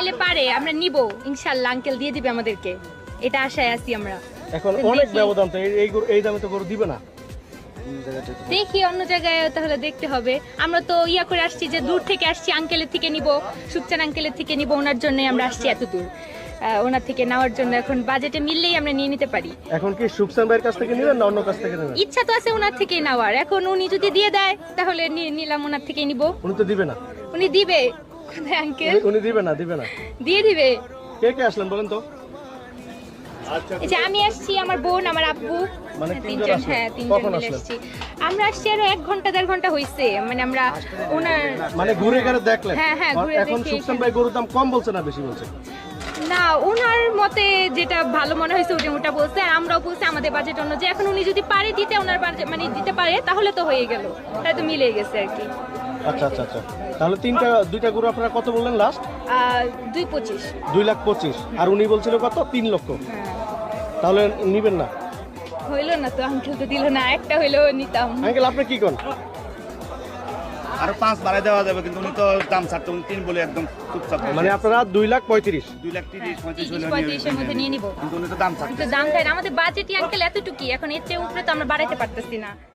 চাইলে পারে, আমরা নিব ইনশাআল্লাহ, আঙ্কেল দিয়ে দিবে আমাদেরকে, এটা আশায় আছি আমরা। এখন অনেক ব্যবধান, তো এই দামে তো গরু দিবে না। দেখি অন্য জায়গায় তাহলে দেখতে হবে। আমরা তো ইয়া করে আসছি যে দূর থেকে আসছি, আঙ্কেলের থেকে নিব, সুকচান আঙ্কেলের থেকে নিব, ওনার জন্য আমরা আসছি এত দূর, ওনার থেকে নেওয়ার জন্য। এখন বাজেটে মিললেই আমরা নিয়ে নিতে পারি। এখন কি সুকসান ভাইয়ের কাছ থেকে নেবেন না অন্য কাছ থেকে নেবেন? ইচ্ছা তো আছে ওনার থেকেই নেওয়ার, এখন উনি যদি দিয়ে দেয় তাহলে নিলাম, ওনার থেকেই নিব। উনি তো দিবে না। উনি দিবে কোথায় আঙ্কেল? উনি দিবে না, দিবে না। দিয়ে দিবে। কে কে আসলেন বলেন তো? এই যে আমি আসছি, আমার বোন, আমার আব্বু, মানে তিনজন তিনজন, আসলেন? হ্যাঁ তিনজন কখন মিলে আসলেন? আসছি। আমরা আসছি আরো 1 ঘন্টা 1.5 ঘন্টা হয়েছে, মানে আমরা ওনার মানে ঘুরে ঘুরে দেখলেন? হ্যাঁ, হ্যাঁ, ঘুরে এখন দেখে সুকসান ভাই গরুর দাম কম বলছে না বেশি বলছে? না, ওনার মতে যেটা ভালো মনে হয়েছে ওটা বলছে, আর আমরাও বলছি আমাদের বাজেট অনুযায়ী। এখন উনি যদি পারে দিতে, ওনার বাজেট মানে দিতে পারে, তাহলে তো হয়ে গেল, তাহলে তো মিলে গেছে আর কি। আচ্ছা আচ্ছা আচ্ছা, তাহলে দুইটা গরু আপনারা কত বললেন লাস্ট? 2.25। 2,25,000। আর উনি বলছিল কত? 3 লক্ষ। হ্যাঁ, তাহলে নিবেন না? হইলো না তো, আঙ্কেল তো দিল না, একটা হইলো নিতাম। আঙ্কেল আপনি কি কোন? আরো 5 বাড়াই দেওয়া যাবে, কিন্তু উনি তো দাম ছাড়তে, উনি 3 বলে একদম চুপচাপ। মানে আপনারা 2,35,000। 2,30,35 হলে 35 এর মধ্যে নিয়ে নিব। কিন্তু উনি তো দাম ছাড়তে। কিন্তু দাম চাই না, আমাদের বাজেটই আঙ্কেল এতটুকুই, এখন এর চেয়ে উপরে তো আমরা বাড়াইতে পারতেছি না।